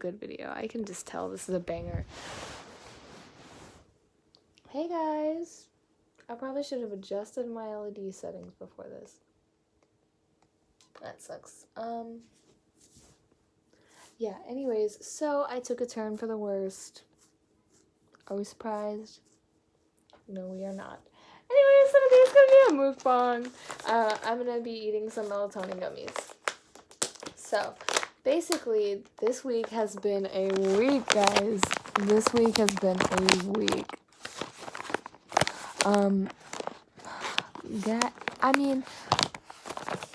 good video. I can just tell this is a banger. Hey guys. I probably should have adjusted my LED settings before this. That sucks. Yeah, anyways, so I took a turn for the worst. Are we surprised? No, we are not. Anyways, today's gonna be a mukbang. I'm gonna be eating some melatonin gummies. So, basically, this week has been a week, guys. This week has been a week.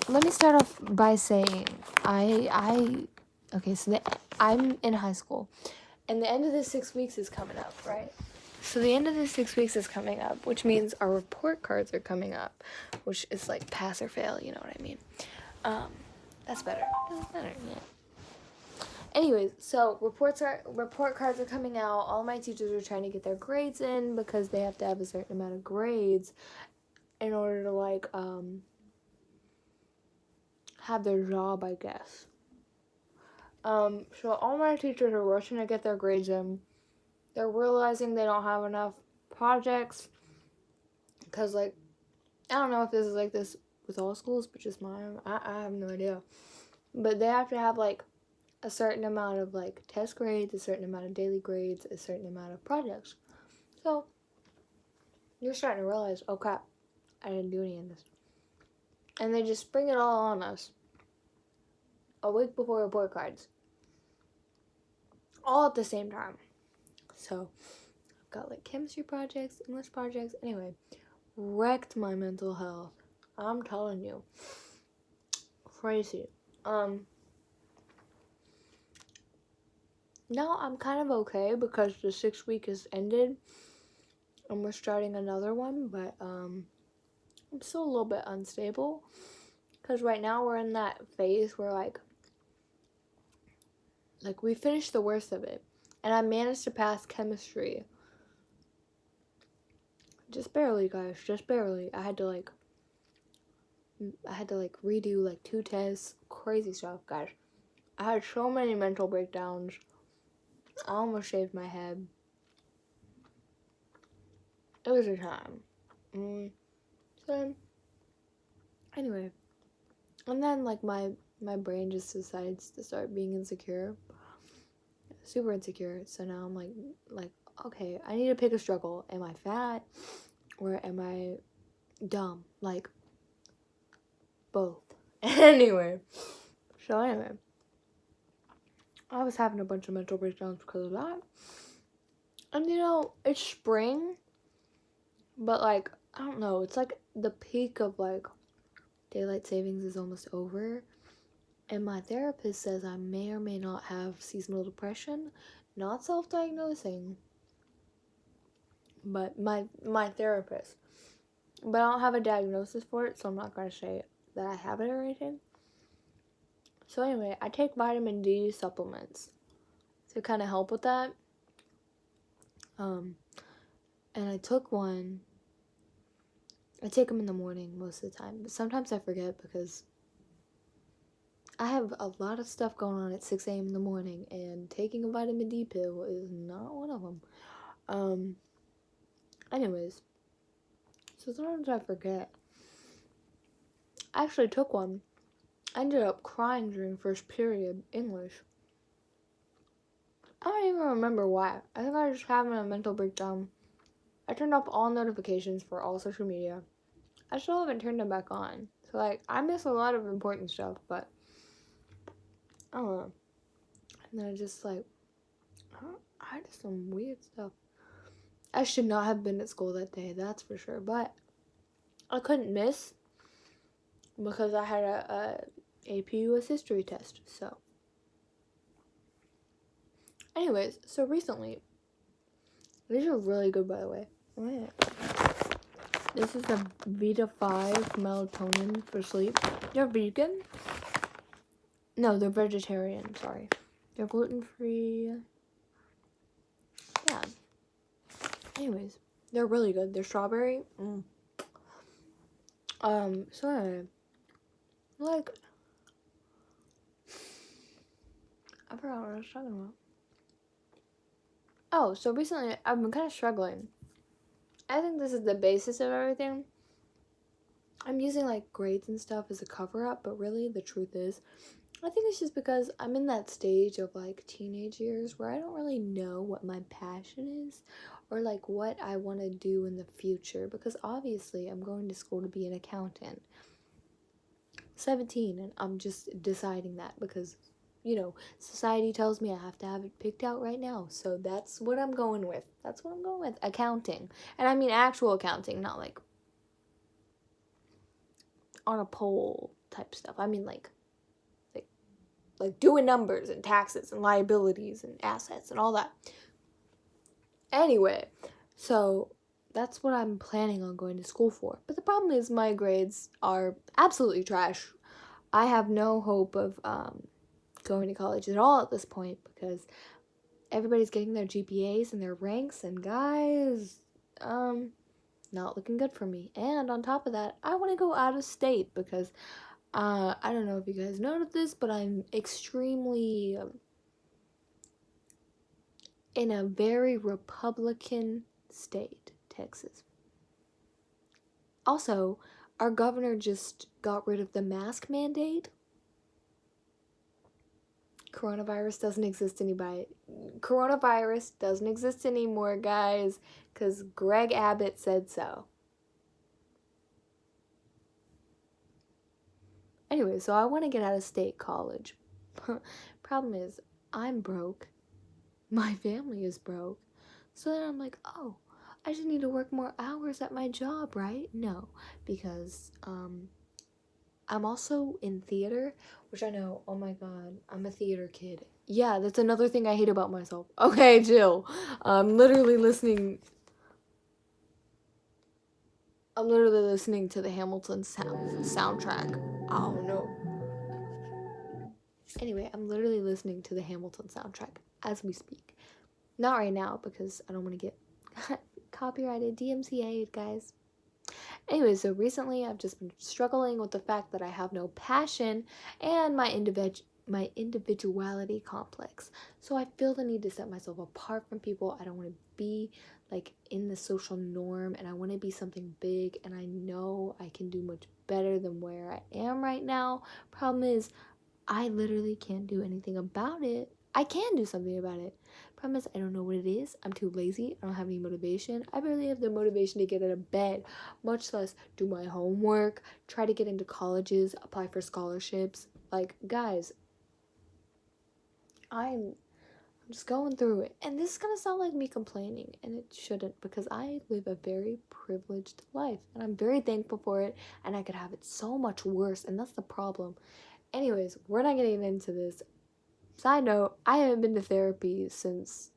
Let me start off by saying, I'm in high school, and the end of the 6 weeks is coming up, right? So the end of the 6 weeks is coming up, which means our report cards are coming up, which is like pass or fail, you know what I mean? That's better. That's better, yeah. Anyways, so report cards are coming out. All my teachers are trying to get their grades in because they have to have a certain amount of grades in order to have their job, I guess. So all my teachers are rushing to get their grades in. They're realizing they don't have enough projects because, I don't know if this is like this with all schools, but just mine. I have no idea. But they have to have, a certain amount of, test grades, a certain amount of daily grades, a certain amount of projects. So, you're starting to realize, oh crap, I didn't do any of this. And they just spring it all on us a week before report cards. All at the same time. So, I've got, chemistry projects, English projects, anyway. Wrecked my mental health. I'm telling you. Crazy. Now I'm kind of okay because the 6 week has ended and we're starting another one, but I'm still a little bit unstable because right now we're in that phase where we finished the worst of it and I managed to pass chemistry. Just barely, guys, just barely. I had to redo 2 tests, crazy stuff, guys. I had so many mental breakdowns. I almost shaved my head. It was a time. So, anyway. And then, my brain just decides to start being insecure. Super insecure. So now I'm like, okay, I need to pick a struggle. Am I fat? Or am I dumb? Both. Anyway. I was having a bunch of mental breakdowns because of that. And it's spring. But I don't know, it's the peak of daylight savings is almost over. And my therapist says I may or may not have seasonal depression. Not self-diagnosing. But my therapist. But I don't have a diagnosis for it, so I'm not going to say that I have it or anything. So anyway, I take vitamin D supplements to kind of help with that. And I took one. I take them in the morning most of the time, but sometimes I forget because I have a lot of stuff going on at 6 a.m. in the morning, and taking a vitamin D pill is not one of them. Anyways, so sometimes I forget. I actually took one. I ended up crying during first period English. I don't even remember why. I think I was just having a mental breakdown. I turned off all notifications for all social media. I still haven't turned them back on. So, I miss a lot of important stuff, but I don't know. And then I just, I did some weird stuff. I should not have been at school that day, that's for sure. But I couldn't miss because I had a AP US history test, so. Anyways, so recently, these are really good, by the way. Wait. This is the Vita 5 melatonin for sleep. They're vegan? No, they're vegetarian, sorry. They're gluten-free. Yeah. Anyways, they're really good. They're strawberry. So anyway, I forgot what I was talking about. Oh, so recently I've been kind of struggling. I think this is the basis of everything. I'm using like grades and stuff as a cover up, but really the truth is, I think it's just because I'm in that stage of like teenage years where I don't really know what my passion is or like what I want to do in the future, because obviously I'm going to school to be an accountant. 17, and I'm just deciding that because, you know, society tells me I have to have it picked out right now. So that's what I'm going with. That's what I'm going with. Accounting. And I mean actual accounting, not like on a pole type stuff. I mean like doing numbers and taxes and liabilities and assets and all that. Anyway, so that's what I'm planning on going to school for. But the problem is my grades are absolutely trash. I have no hope of going to college at all at this point because everybody's getting their GPAs and their ranks, and guys, not looking good for me. And on top of that, I want to go out of state because I don't know if you guys noticed this, but I'm extremely in a very Republican state, Texas. Also, our governor just got rid of the mask mandate. Coronavirus doesn't exist anymore, guys, because Greg Abbott said so. Anyway, so I want to get out of state college. Problem is, I'm broke. My family is broke. So then I'm like, oh, I just need to work more hours at my job, right? No, because I'm also in theater, which I know, oh my god, I'm a theater kid. Yeah, that's another thing I hate about myself. Okay, Jill. I'm literally listening to the Hamilton soundtrack. Oh no. Anyway, I'm literally listening to the Hamilton soundtrack as we speak. Not right now because I don't want to get copyrighted, DMCA'd, guys. Anyway, so recently I've just been struggling with the fact that I have no passion and my individuality complex. So I feel the need to set myself apart from people. I don't want to be like in the social norm, and I want to be something big, and I know I can do much better than where I am right now. Problem is, I literally can't do anything about it. I can do something about it. Problem is, I don't know what it is. I'm too lazy. I don't have any motivation. I barely have the motivation to get out of bed, much less do my homework, try to get into colleges, apply for scholarships. Like, guys, I'm just going through it. And this is going to sound like me complaining, and it shouldn't, because I live a very privileged life, and I'm very thankful for it, and I could have it so much worse, and that's the problem. Anyways, we're not getting into this. Side note, I haven't been to therapy since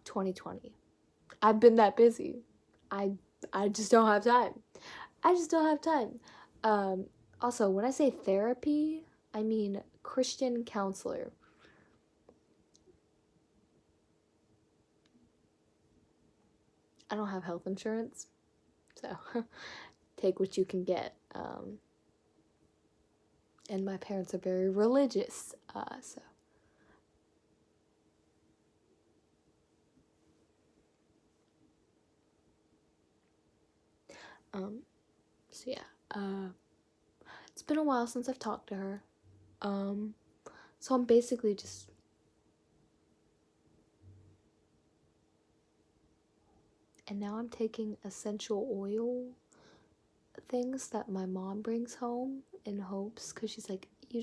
2020. I've been that busy. I just don't have time. I just don't have time. Also, when I say therapy, I mean Christian counselor. I don't have health insurance, so take what you can get. And my parents are very religious, so. So yeah, it's been a while since I've talked to her. So I'm basically just and now I'm taking essential oil things that my mom brings home in hopes, because she's like, you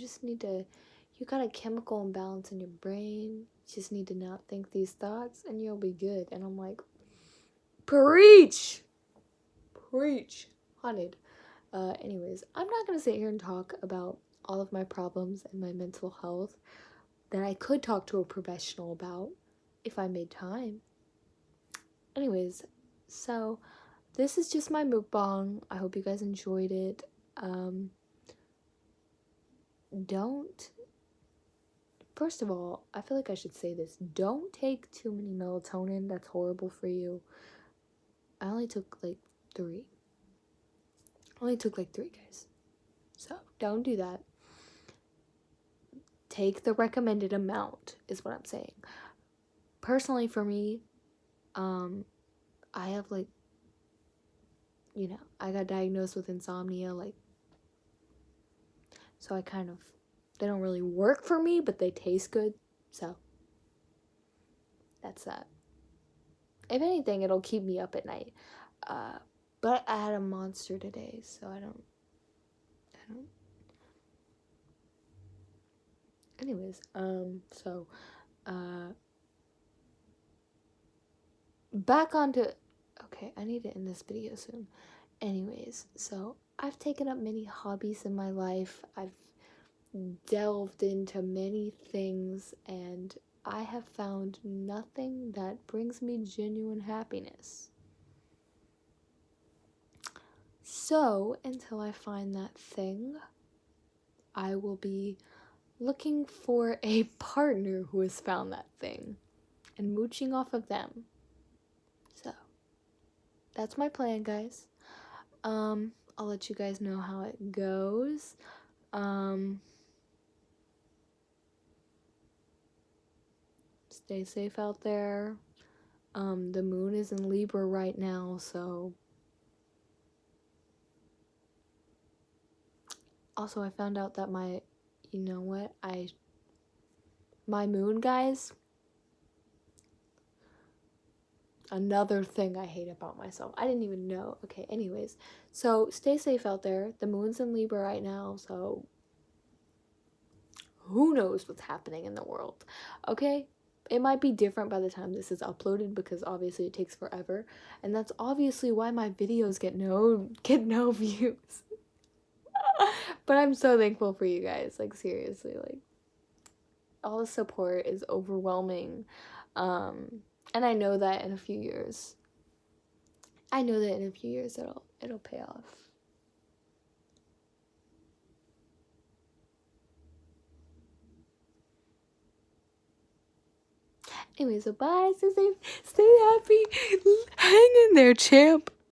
got a chemical imbalance in your brain. You just need to not think these thoughts and you'll be good. And I'm like, preach, haunted. Anyways, I'm not gonna sit here and talk about all of my problems and my mental health that I could talk to a professional about if I made time. Anyways, so this is just my mukbang. I hope you guys enjoyed it. First of all, I feel like I should say this. Don't take too many melatonin. That's horrible for you. I only took like 3. Guys. So don't do that. take the recommended amount, is what I'm saying. Personally, for me, I have, like, you know, I got diagnosed with insomnia, like, so I kind of, they don't really work for me, but they taste good, so that's that. If anything, it'll keep me up at night. But I had a monster today, so I don't. Anyways, back onto. Okay, I need to end this video soon. Anyways, so I've taken up many hobbies in my life. I've delved into many things, and I have found nothing that brings me genuine happiness. So, until I find that thing, I will be looking for a partner who has found that thing and mooching off of them. So, that's my plan, guys. I'll let you guys know how it goes. Stay safe out there. The moon is in Libra right now, so. Also, I found out that my moon, guys, another thing I hate about myself. I didn't even know. Okay, anyways. So, stay safe out there. The moon's in Libra right now, so who knows what's happening in the world. Okay? It might be different by the time this is uploaded because obviously it takes forever. And that's obviously why my videos get no views. But I'm so thankful for you guys. Like, seriously, like, all the support is overwhelming. And I know that in a few years it'll pay off. Anyways, so bye, stay safe, stay happy, hang in there, champ.